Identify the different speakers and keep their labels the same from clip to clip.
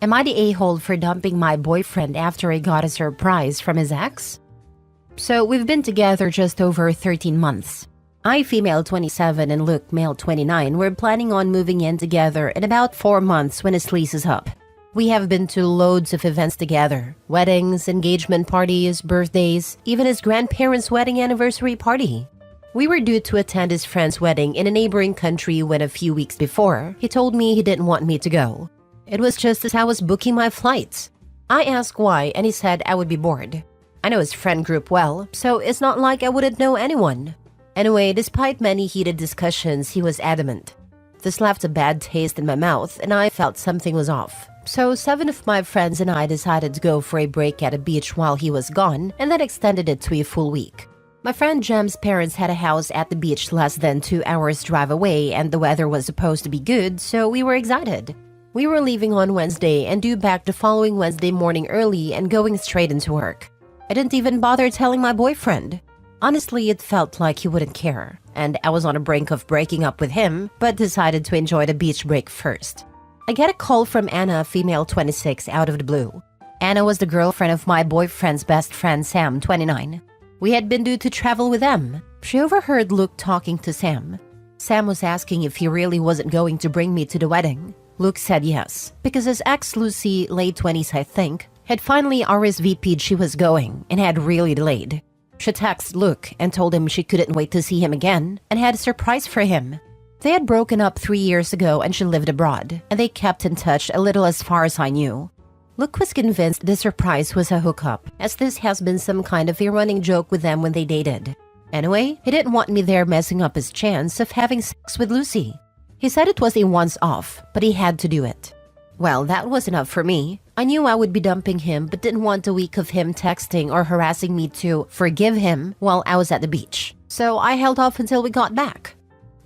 Speaker 1: Am I the a-hole for dumping my boyfriend after I got a surprise from his ex? So we've been together just over 13 months. I, female 27 and Luke, male 29, were planning on moving in together in about 4 months when his lease is up. We have been to loads of events together: weddings, engagement parties, birthdays, even his grandparents' wedding anniversary party. We were due to attend his friend's wedding in a neighboring country when a few weeks before, he told me he didn't want me to go. It was just as I was booking my flights. I asked why, and he said I would be bored. I know his friend group well, so it's not like I wouldn't know anyone. Anyway, despite many heated discussions, he was adamant. This left a bad taste in my mouth, and I felt something was off. So 7 of my friends and I decided to go for a break at a beach while he was gone, and then extended it to a full week. My friend Jem's parents had a house at the beach less than 2 hours drive away, and the weather was supposed to be good, so we were excited. We were leaving on Wednesday and due back the following Wednesday morning early and going straight into work. I didn't even bother telling my boyfriend. Honestly, it felt like he wouldn't care, and I was on the brink of breaking up with him, but decided to enjoy the beach break first. I get a call from Anna, female 26, out of the blue. Anna was the girlfriend of my boyfriend's best friend Sam, 29. We had been due to travel with them. She overheard Luke talking to Sam. Sam was asking if he really wasn't going to bring me to the wedding. Luke said yes, because his ex Lucy, late 20s I think, had finally RSVP'd she was going and had really delayed. She texted Luke and told him she couldn't wait to see him again and had a surprise for him. They had broken up 3 years ago and she lived abroad, and they kept in touch a little as far as I knew. Luke was convinced the surprise was a hookup, as this has been some kind of a running joke with them when they dated. Anyway, he didn't want me there messing up his chance of having sex with Lucy. He said it was a once-off, but he had to do it. Well, that was enough for me. I knew I would be dumping him, but didn't want a week of him texting or harassing me to forgive him while I was at the beach. So I held off until we got back.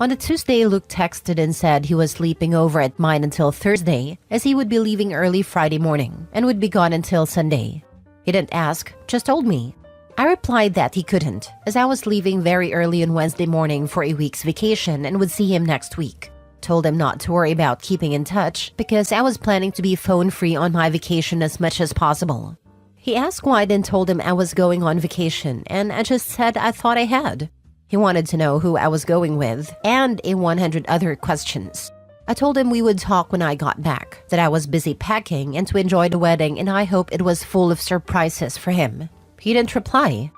Speaker 1: On the Tuesday, Luke texted and said he was sleeping over at mine until Thursday, as he would be leaving early Friday morning and would be gone until Sunday. He didn't ask, just told me. I replied that he couldn't, as I was leaving very early on Wednesday morning for a week's vacation and would see him next week. Told him not to worry about keeping in touch because I was planning to be phone-free on my vacation as much as possible. He asked why I then told him I was going on vacation, and I just said I thought I had. He wanted to know who I was going with and 100 other questions. I told him we would talk when I got back, that I was busy packing and to enjoy the wedding and I hope it was full of surprises for him. He didn't reply.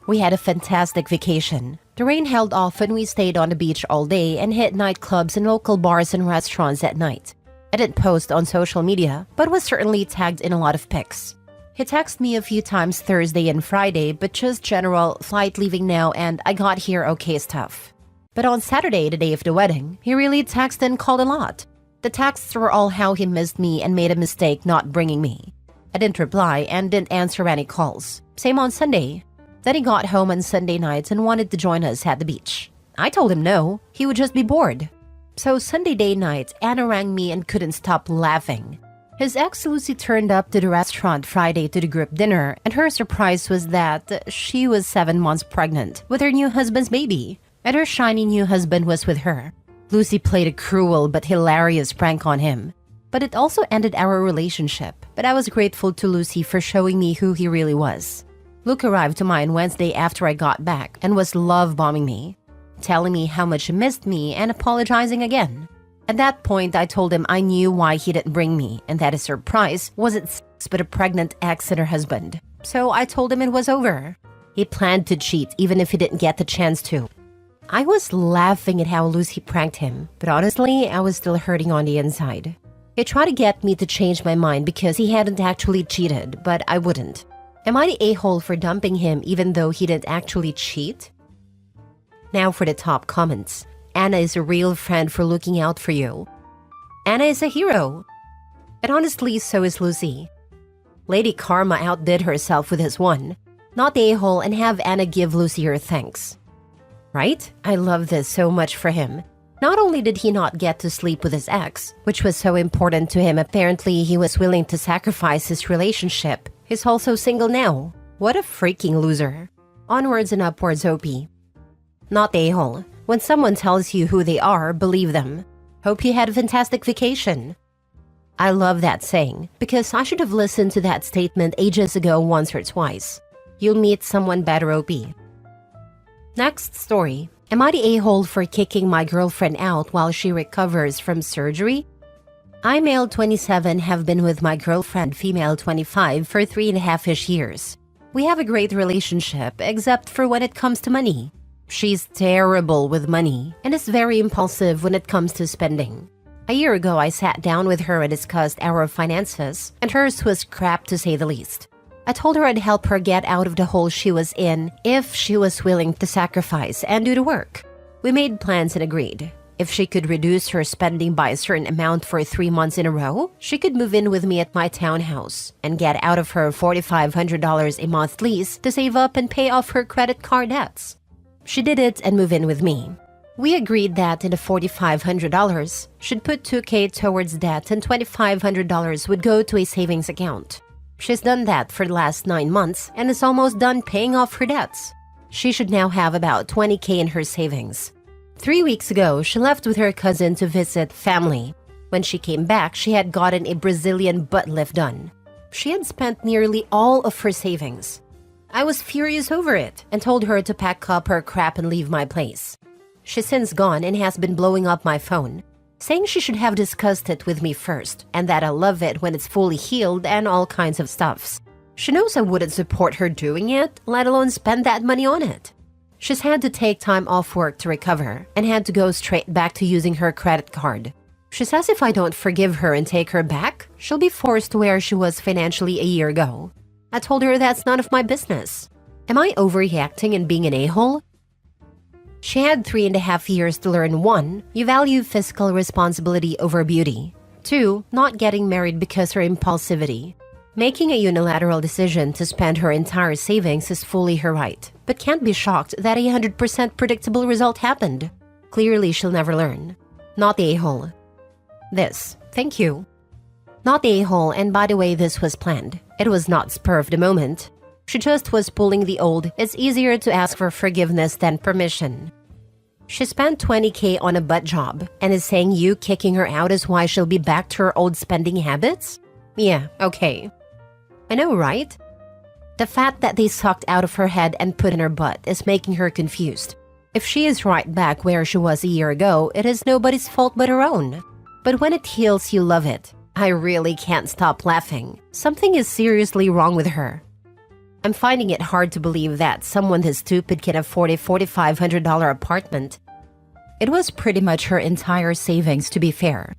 Speaker 1: We had a fantastic vacation. The rain held off and we stayed on the beach all day and hit nightclubs and local bars and restaurants at night. I didn't post on social media, but was certainly tagged in a lot of pics. He texted me a few times Thursday and Friday, but just general flight leaving now and I got here okay stuff. But on Saturday, the day of the wedding, he really texted and called a lot. The texts were all how he missed me and made a mistake not bringing me. I didn't reply and didn't answer any calls. Same on Sunday. Then he got home on Sunday night and wanted to join us at the beach. I told him no, he would just be bored. So Sunday day night, Anna rang me and couldn't stop laughing. His ex Lucy turned up to the restaurant Friday to the group dinner, and her surprise was that she was 7 months pregnant with her new husband's baby, and her shiny new husband was with her. Lucy played a cruel but hilarious prank on him. But it also ended our relationship, but I was grateful to Lucy for showing me who he really was. Luke arrived to mine Wednesday after I got back and was love-bombing me, telling me how much he missed me and apologizing again. At that point, I told him I knew why he didn't bring me and that his surprise wasn't sex but a pregnant ex and her husband. So I told him it was over. He planned to cheat even if he didn't get the chance to. I was laughing at how Lucy pranked him, but honestly, I was still hurting on the inside. He tried to get me to change my mind because he hadn't actually cheated, but I wouldn't. Am I the a-hole for dumping him even though he didn't actually cheat? Now for the top comments. Anna is a real friend for looking out for you. Anna is a hero. And honestly, so is Lucy. Lady Karma outdid herself with this one. Not the a-hole and have Anna give Lucy her thanks. Right? I love this so much for him. Not only did he not get to sleep with his ex, which was so important to him, apparently he was willing to sacrifice his relationship. He's also single now. What a freaking loser. Onwards and upwards, OP. Not the a-hole. When someone tells you who they are, believe them. Hope you had a fantastic vacation. I love that saying because I should have listened to that statement ages ago once or twice. You'll meet someone better, OP. Next story. Am I the a-hole for kicking my girlfriend out while she recovers from surgery? I, male 27, have been with my girlfriend, female 25, for 3.5-ish years. We have a great relationship, except for when it comes to money. She's terrible with money and is very impulsive when it comes to spending. A year ago, I sat down with her and discussed our finances, and hers was crap to say the least. I told her I'd help her get out of the hole she was in if she was willing to sacrifice and do the work. We made plans and agreed. If she could reduce her spending by a certain amount for 3 months in a row, she could move in with me at my townhouse and get out of her $4,500 a month lease to save up and pay off her credit card debts. She did it and moved in with me. We agreed that in the $4,500, she'd put $2,000 towards debt and $2,500 would go to a savings account. She's done that for the last 9 months and is almost done paying off her debts. She should now have about $20,000 in her savings. 3 weeks ago, she left with her cousin to visit family. When she came back, she had gotten a Brazilian butt lift done. She had spent nearly all of her savings. I was furious over it and told her to pack up her crap and leave my place. She's since gone and has been blowing up my phone, saying she should have discussed it with me first and that I love it when it's fully healed and all kinds of stuffs. She knows I wouldn't support her doing it, let alone spend that money on it. She's had to take time off work to recover and had to go straight back to using her credit card. She says if I don't forgive her and take her back, she'll be forced to where she was financially a year ago. I told her that's none of my business. Am I overreacting and being an a-hole? She had 3.5 years to learn 1, you value fiscal responsibility over beauty. 2, not getting married because her impulsivity. Making a unilateral decision to spend her entire savings is fully her right, but can't be shocked that a 100% predictable result happened. Clearly she'll never learn. Not the a-hole. This. Thank you. Not the a-hole, and by the way, this was planned. It was not spur of the moment. She just was pulling the old, it's easier to ask for forgiveness than permission. She spent $20,000 on a butt job and is saying you kicking her out is why she'll be back to her old spending habits? Yeah, okay. I know, right? The fat that they sucked out of her head and put in her butt is making her confused. If she is right back where she was a year ago, it is nobody's fault but her own. But when it heals, you love it. I really can't stop laughing. Something is seriously wrong with her. I'm finding it hard to believe that someone this stupid can afford a $4,500 apartment. It was pretty much her entire savings, to be fair.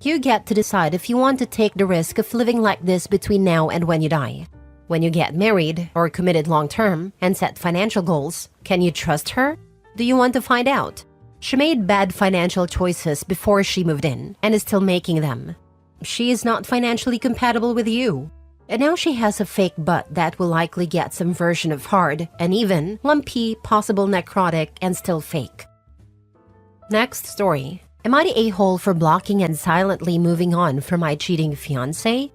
Speaker 1: You get to decide if you want to take the risk of living like this between now and when you die. When you get married or committed long-term and set financial goals, can you trust her? Do you want to find out? She made bad financial choices before she moved in and is still making them. She is not financially compatible with you. And now she has a fake butt that will likely get some version of hard, uneven, lumpy, possible necrotic, and still fake. Next story. Am I the a-hole for blocking and silently moving on from my cheating fiancé?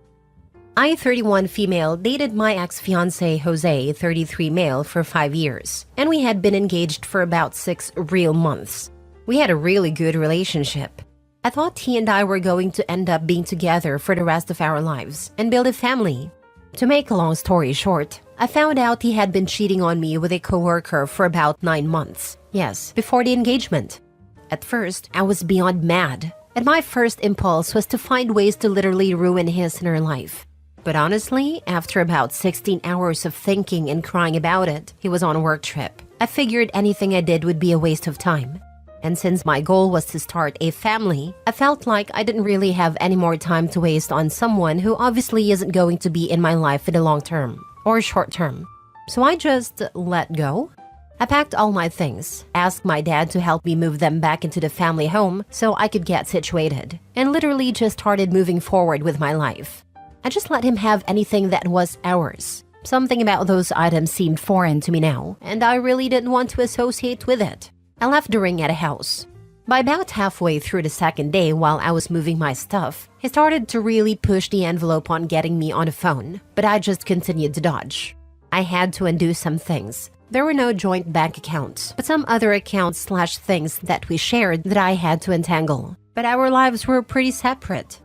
Speaker 1: I, 31 female, dated my ex-fiancé Jose, 33 male, for 5 years, and we had been engaged for about 6 real months. We had a really good relationship. I thought he and I were going to end up being together for the rest of our lives and build a family. To make a long story short, I found out he had been cheating on me with a coworker for about 9 months. Yes, before the engagement. At first, I was beyond mad, and my first impulse was to find ways to literally ruin his and her life. But honestly, after about 16 hours of thinking and crying about it, he was on a work trip. I figured anything I did would be a waste of time. And since my goal was to start a family, I felt like I didn't really have any more time to waste on someone who obviously isn't going to be in my life in the long term or short term. So I just let go. I packed all my things, asked my dad to help me move them back into the family home so I could get situated, and literally just started moving forward with my life. I just let him have anything that was ours. Something about those items seemed foreign to me now, and I really didn't want to associate with it. I left the ring at a house. By about halfway through the second day while I was moving my stuff, he started to really push the envelope on getting me on the phone, but I just continued to dodge. I had to undo some things. There were no joint bank accounts, but some other accounts/things that we shared that I had to untangle. But our lives were pretty separate.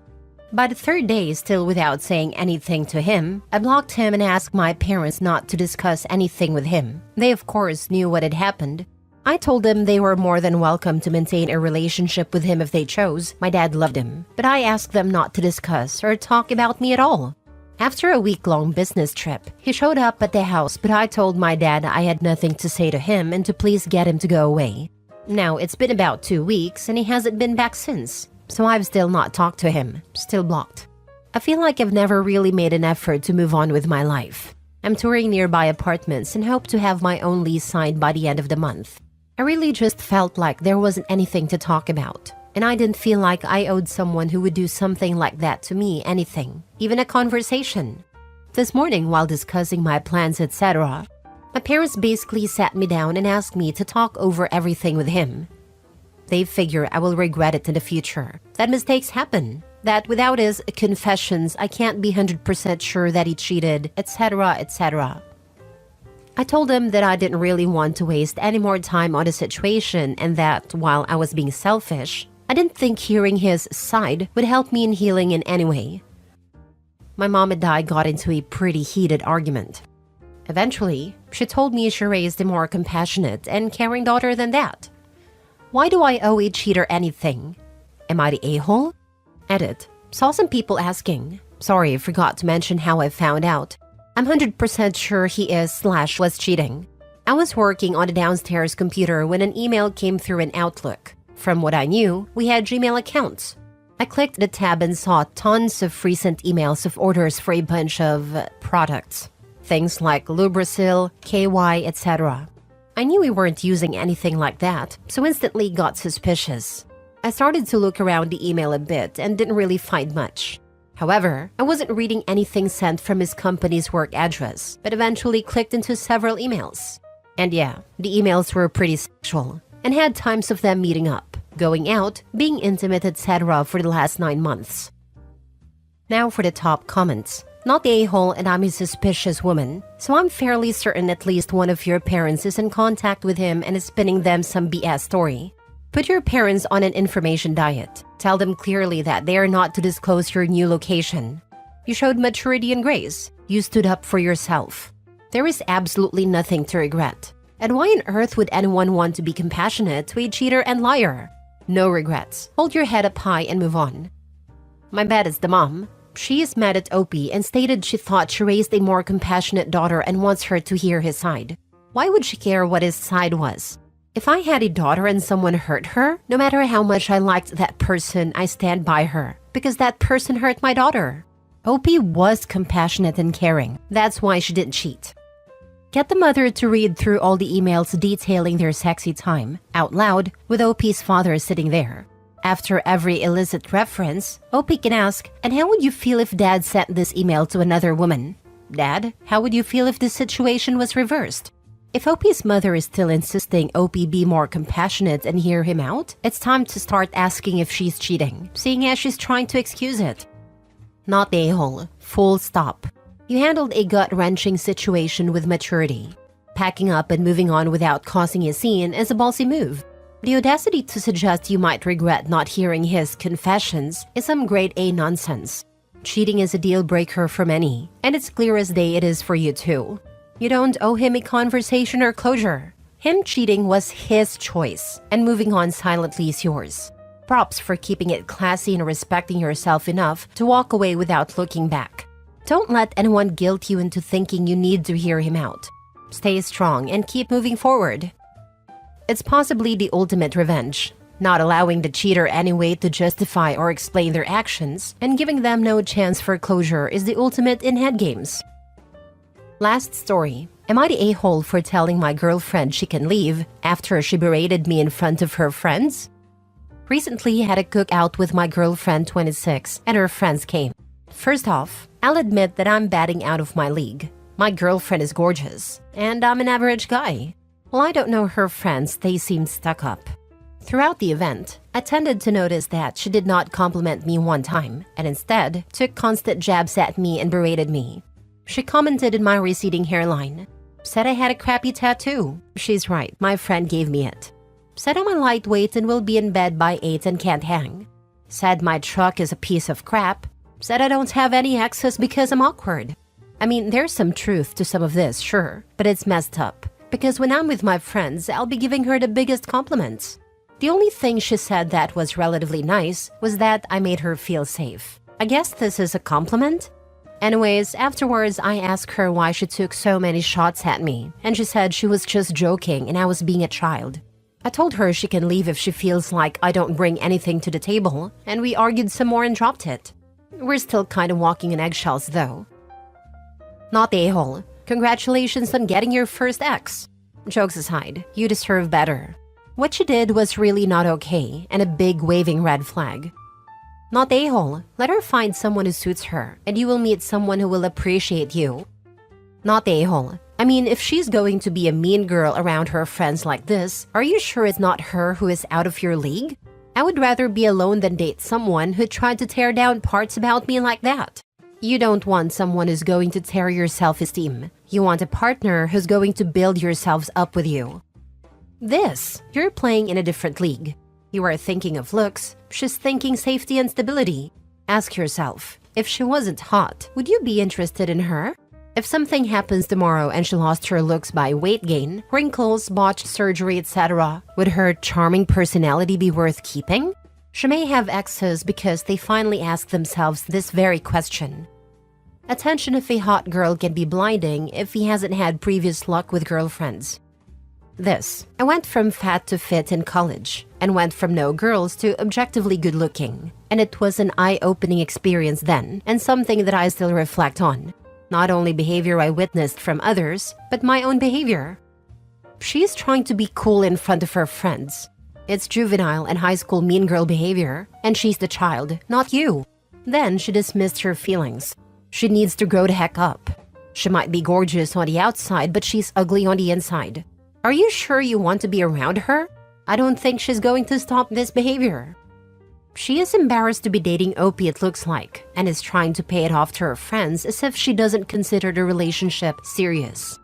Speaker 1: By the third day, still without saying anything to him, I blocked him and asked my parents not to discuss anything with him. They of course knew what had happened. I told them they were more than welcome to maintain a relationship with him if they chose. My dad loved him, but I asked them not to discuss or talk about me at all. After a week-long business trip, he showed up at the house, but I told my dad I had nothing to say to him and to please get him to go away. Now, it's been about 2 weeks and he hasn't been back since, so I've still not talked to him, still blocked. I feel like I've never really made an effort to move on with my life. I'm touring nearby apartments and hope to have my own lease signed by the end of the month. I really just felt like there wasn't anything to talk about, and I didn't feel like I owed someone who would do something like that to me anything, even a conversation. This morning, while discussing my plans, etc., my parents basically sat me down and asked me to talk over everything with him. They figure I will regret it in the future, that mistakes happen, that without his confessions I can't be 100% sure that he cheated, etc., etc. I told him that I didn't really want to waste any more time on the situation and that, while I was being selfish, I didn't think hearing his side would help me in healing in any way. My mom and I got into a pretty heated argument. Eventually, she told me she raised a more compassionate and caring daughter than that. Why do I owe a cheater anything? Am I the a-hole? Edit. Saw some people asking. Sorry, I forgot to mention how I found out. I'm 100% sure he is/was cheating. I was working on a downstairs computer when an email came through in Outlook. From what I knew, we had Gmail accounts. I clicked the tab and saw tons of recent emails of orders for a bunch of products. Things like Lubrasil, KY, etc. I knew we weren't using anything like that, so instantly got suspicious. I started to look around the email a bit and didn't really find much. However, I wasn't reading anything sent from his company's work address, but eventually clicked into several emails. And yeah, the emails were pretty sexual, and had times of them meeting up, going out, being intimate, etc. for the last 9 months. Now for the top comments. Not the a-hole and I'm a suspicious woman, so I'm fairly certain at least one of your parents is in contact with him and is spinning them some BS story. Put your parents on an information diet. Tell them clearly that they are not to disclose your new location. You showed maturity and grace. You stood up for yourself. There is absolutely nothing to regret. And why on earth would anyone want to be compassionate to a cheater and liar? No regrets. Hold your head up high and move on. My bad is the mom. She is mad at Opie and stated she thought she raised a more compassionate daughter and wants her to hear his side. Why would she care what his side was? If I had a daughter and someone hurt her, no matter how much I liked that person, I stand by her, because that person hurt my daughter. Opie was compassionate and caring. That's why she didn't cheat. Get the mother to read through all the emails detailing their sexy time, out loud, with Opie's father sitting there. After every illicit reference, Opie can ask, and how would you feel if Dad sent this email to another woman? Dad, how would you feel if this situation was reversed? If Opie's mother is still insisting Opie be more compassionate and hear him out, it's time to start asking if she's cheating, seeing as she's trying to excuse it. Not the a-hole. Full stop. You handled a gut-wrenching situation with maturity. Packing up and moving on without causing a scene is a ballsy move. The audacity to suggest you might regret not hearing his confessions is some grade A nonsense. Cheating is a deal breaker for many, and it's clear as day it is for you too. You don't owe him a conversation or closure. Him cheating was his choice, and moving on silently is yours. Props for keeping it classy and respecting yourself enough to walk away without looking back. Don't let anyone guilt you into thinking you need to hear him out. Stay strong and keep moving forward. It's possibly the ultimate revenge. Not allowing the cheater any way to justify or explain their actions and giving them no chance for closure is the ultimate in head games. Last story. Am I the a-hole for telling my girlfriend she can leave after she berated me in front of her friends? Recently had a cookout with my girlfriend 26 and her friends came. First off, I'll admit that I'm batting out of my league. My girlfriend is gorgeous, and I'm an average guy. Well, I don't know her friends, they seemed stuck up. Throughout the event, I tended to notice that she did not compliment me one time, and instead took constant jabs at me and berated me. She commented on my receding hairline. Said I had a crappy tattoo. She's right, my friend gave me it. Said I'm a lightweight and will be in bed by 8 and can't hang. Said my truck is a piece of crap. Said I don't have any exes because I'm awkward. I mean, there's some truth to some of this, sure, but it's messed up. Because when I'm with my friends, I'll be giving her the biggest compliments. The only thing she said that was relatively nice was that I made her feel safe. I guess this is a compliment? Anyways, afterwards, I asked her why she took so many shots at me, and she said she was just joking and I was being a child. I told her she can leave if she feels like I don't bring anything to the table, and we argued some more and dropped it. We're still kind of walking on eggshells though. Not the a-hole. Congratulations on getting your first ex. Jokes aside, you deserve better. What she did was really not okay and a big waving red flag. Not the a-hole. Let her find someone who suits her, and you will meet someone who will appreciate you. Not the a-hole. I mean, if she's going to be a mean girl around her friends like this, are you sure it's not her who is out of your league? I would rather be alone than date someone who tried to tear down parts about me like that. You don't want someone who's going to tear your self-esteem. You want a partner who's going to build yourselves up with you. You're playing in a different league. You are thinking of looks, she's thinking safety and stability. Ask yourself, if she wasn't hot, would you be interested in her? If something happens tomorrow and she lost her looks by weight gain, wrinkles, botched surgery, etc., would her charming personality be worth keeping? She may have exes because they finally ask themselves this very question. Attention if a hot girl can be blinding if he hasn't had previous luck with girlfriends. I went from fat to fit in college, and went from no girls to objectively good looking. And it was an eye-opening experience then, and something that I still reflect on. Not only behavior I witnessed from others, but my own behavior. She's trying to be cool in front of her friends. It's juvenile and high school mean girl behavior, and she's the child, not you. Then she dismissed her feelings. She needs to grow the heck up. She might be gorgeous on the outside, but she's ugly on the inside. Are you sure you want to be around her? I don't think she's going to stop this behavior. She is embarrassed to be dating OP, it looks like, and is trying to pay it off to her friends as if she doesn't consider the relationship serious.